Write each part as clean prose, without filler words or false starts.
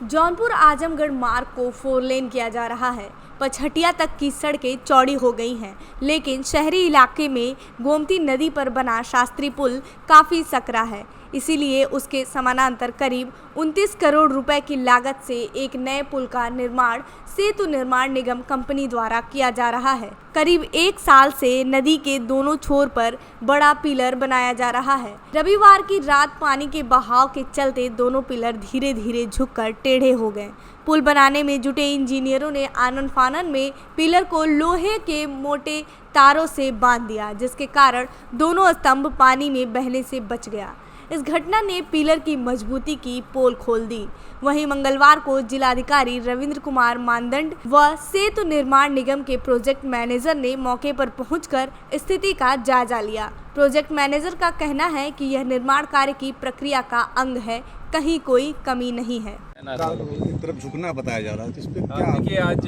जौनपुर आजमगढ़ मार्ग को 4 लेन किया जा रहा है। पचहटिया तक की सड़कें चौड़ी हो गई हैं, लेकिन शहरी इलाके में गोमती नदी पर बना शास्त्री पुल काफ़ी सकरा है। इसीलिए उसके समानांतर करीब 29 करोड़ रुपए की लागत से एक नए पुल का निर्माण सेतु निर्माण निगम कंपनी द्वारा किया जा रहा है। करीब 1 साल से नदी के दोनों छोर पर बड़ा पिलर बनाया जा रहा है। रविवार की रात पानी के बहाव के चलते दोनों पिलर धीरे धीरे झुककर टेढ़े हो गए। पुल बनाने में जुटे इंजीनियरों ने आनन फानन में पिलर को लोहे के मोटे तारों से बांध दिया, जिसके कारण दोनों स्तंभ पानी में बहने से बच गया। इस घटना ने पिलर की मजबूती की पोल खोल दी। वहीं मंगलवार को जिलाधिकारी रविंद्र कुमार मानदंड व सेतु निर्माण निगम के प्रोजेक्ट मैनेजर ने मौके पर पहुंचकर स्थिति का जायजा लिया। प्रोजेक्ट मैनेजर का कहना है कि यह निर्माण कार्य की प्रक्रिया का अंग है, कहीं कोई कमी नहीं है। एक तरफ झुकना बताया जा रहा है, इस पे क्या? देखिए, आज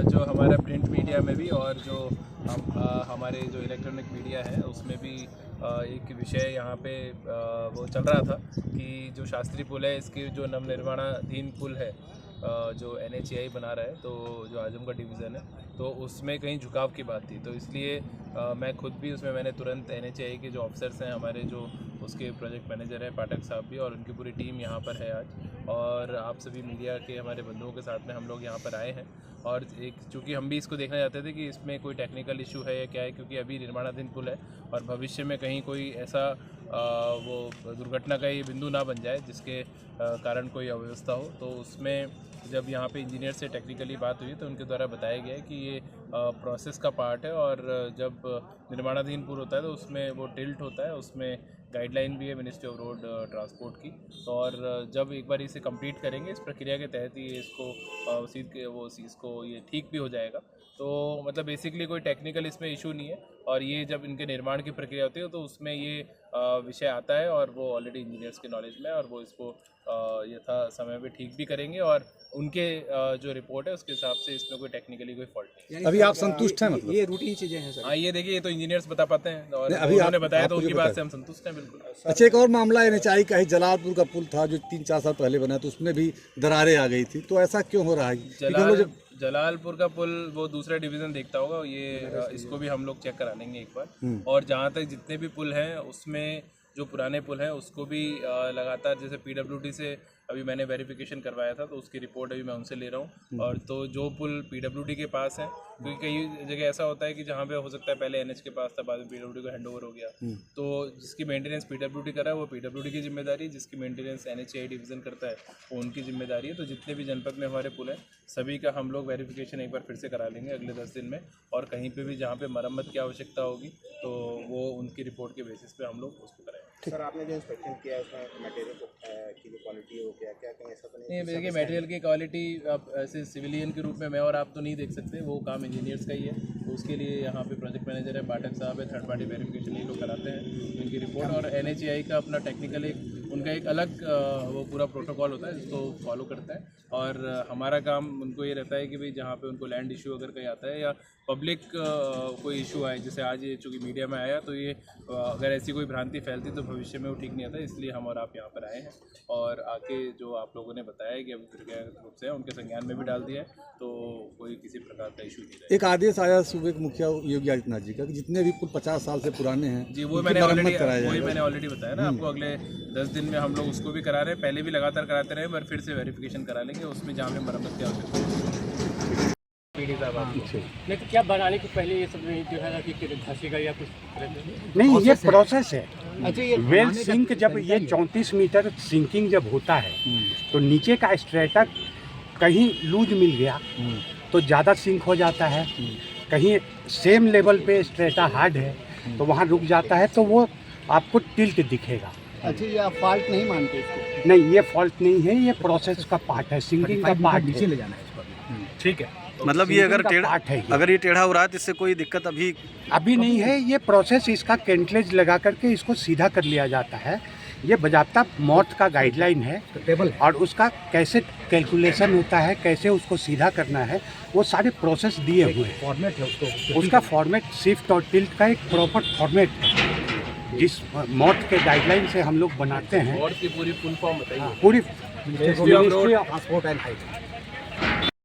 जो हमारा प्रिंट मीडिया में भी और जो हमारे जो इलेक्ट्रॉनिक मीडिया है उसमें भी एक विषय यहाँ पे वो चल रहा था कि जो शास्त्री पुल है, इसकी जो नवनिर्माणाधीन पुल है जो NHAI बना रहा है, तो जो आजमगढ़ डिवीज़न है, तो उसमें कहीं झुकाव की बात थी। तो इसलिए मैं खुद भी उसमें मैंने तुरंत NHAI के जो ऑफिसर्स हैं, हमारे जो उसके प्रोजेक्ट मैनेजर हैं पाठक साहब भी, और उनकी पूरी टीम यहाँ पर है आज। और आप सभी मीडिया के हमारे बंधुओं के साथ में हम लोग यहाँ पर आए हैं। और एक चूँकि हम भी इसको देखना चाहते थे कि इसमें कोई टेक्निकल इशू है या क्या है, क्योंकि अभी निर्माणाधीन पुल है और भविष्य में कहीं कोई ऐसा वो दुर्घटना का ये बिंदु ना बन जाए जिसके कारण कोई अव्यवस्था हो। तो उसमें जब यहाँ पे इंजीनियर से टेक्निकली बात हुई तो उनके द्वारा बताया गया है कि ये प्रोसेस का पार्ट है, और जब निर्माणाधीन पुल होता है तो उसमें वो टिल्ट होता है, उसमें गाइडलाइन भी है मिनिस्ट्री ऑफ रोड ट्रांसपोर्ट की। तो और जब एक बार इसे कंप्लीट करेंगे इस प्रक्रिया के तहत ही इसको ये ठीक भी हो जाएगा। तो मतलब बेसिकली कोई टेक्निकल इसमें इशू नहीं है, और ये जब इनके निर्माण की प्रक्रिया होती है तो उसमें ये विषय आता है, और वो ऑलरेडी इंजीनियर्स के नॉलेज में है, और वो इसको यथा समय पे ठीक भी करेंगे, और उनके जो रिपोर्ट है उसके हिसाब से इसमें कोई टेक्निकली कोई फॉल्ट नहीं है। अभी आप संतुष्ट हैं? मतलब ये रूटीन चीज़ें हैं सर। हाँ, ये देखिए, ये तो इंजीनियर्स बता पाते हैं, और अभी उन्होंने बताया तो उनकी बात से हम संतुष्ट हैं बिल्कुल। अच्छा, एक और मामला NHAI का है, जलालपुर का पुल था जो 3-4 साल पहले बना, तो उसमें भी दरारें आ गई थी, तो ऐसा क्यों हो रहा है? जलालपुर का पुल वो दूसरा डिवीज़न देखता होगा, ये इसको भी हम लोग चेक करा लेंगे एक बार। और जहाँ तक जितने भी पुल हैं उसमें जो पुराने पुल हैं उसको भी लगातार, जैसे PWD से अभी मैंने वेरिफिकेशन करवाया था तो उसकी रिपोर्ट अभी मैं उनसे ले रहा हूँ। और तो जो पुल PWD के पास है, क्योंकि कई जगह ऐसा होता है कि जहाँ पे हो सकता है पहले NH के पास था, बाद में PWD को हैंड ओवर हो गया, तो जिसकी मेंटेनेंस PWD कर रहा है वो PWD की जिम्मेदारी, जिसकी मेंटेनेंस NHAI डिवीज़न करता है वो उनकी जिम्मेदारी है। तो जितने भी जनपद में हमारे पुल हैं सभी का हम लोग वेरिफिकेशन एक बार फिर से करा लेंगे अगले 10 दिन में, और कहीं पर भी जहाँ पर मरम्मत की आवश्यकता होगी तो वो उनकी रिपोर्ट के बेसिस पे हम लोग उसको कराएंगे। सर, आपने जो इंस्पेक्शन किया उसमें मटेरियल की जो क्वालिटी हो गया, क्या कहीं ऐसा तो नहीं? देखिए, मटेरियल की क्वालिटी आप ऐसे सिविलियन के रूप में मैं और आप तो नहीं देख सकते, वो काम इंजीनियर्स का ही है। तो उसके लिए यहाँ पे प्रोजेक्ट मैनेजर है पाठक साहब है, थर्ड पार्टी वेरिफिकेशन ये लोग कराते हैं इनकी रिपोर्ट। और NHAI का अपना टेक्निकल उनका एक अलग वो पूरा प्रोटोकॉल होता है जिसको फॉलो करता है, और हमारा काम उनको ये रहता है कि भाई जहाँ पे उनको लैंड इशू अगर कहीं आता है या पब्लिक कोई इशू आए, जैसे आज ये चूँकि मीडिया में आया, तो ये अगर ऐसी कोई भ्रांति फैलती तो भविष्य में वो ठीक नहीं आता। इसलिए हम और आप यहाँ पर आए हैं, और आके जो आप लोगों ने बताया कि अभी प्रक्रियागत रूप से उनके संज्ञान में भी डाल दिया है, तो कोई किसी प्रकार का इशू नहीं है। एक आदेश आया सूबे के मुखिया योगी आदित्यनाथ जी का कि जितने भी पुल 50 साल से पुराने हैं जी, वो मैंने ऑलरेडी बताया ना आपको। अगले 10 दिन में हम लोग उसको भी करा रहे हैं, पहले भी लगातार कराते रहे, पर फिर से वेरिफिकेशन करा लेंगे उसमें जहाँ पे मरम्मत की आवश्यकता है। नहीं तो क्या बनाने के पहले ये सब जो है कि धंसेगा या कुछ नहीं, ये प्रोसेस है। अच्छा, ये वेल सिंक जब ये 34 मीटर सिंकिंग जब होता है तो नीचे का स्ट्रेटा कहीं लूज मिल गया तो ज़्यादा सिंक हो जाता है, कहीं सेम लेवल पे स्ट्रेटा हार्ड है तो वहाँ रुक जाता है, तो वो आपको टिल्ट दिखेगा। अच्छा, ये आप फॉल्ट नहीं मानते इसको? नहीं, ये फॉल्ट नहीं है, ये प्रोसेस का पार्ट है, सिंकिंग का पार्ट नीचे ले जाना है इसको। ठीक है, मतलब ये अगर ये टेढ़ा हो रहा है तो इससे कोई दिक्कत अभी नहीं है। ये प्रोसेस इसका कैंटलेज लगा करके इसको सीधा कर लिया जाता है। ये बजाबता मौत का गाइडलाइन है टेबल, और उसका कैसे कैलकुलेशन होता है, कैसे उसको सीधा करना है, वो सारे प्रोसेस दिए हुए हैं। फॉर्मेट है उसका फॉर्मेट शिफ्ट और टिल्ट का एक प्रॉपर फॉर्मेट है जिस मौत के गाइडलाइन से हम लोग बनाते हैं। और की पूरी फुल फॉर्म बताइए। पूरी ministry of road transport and highway.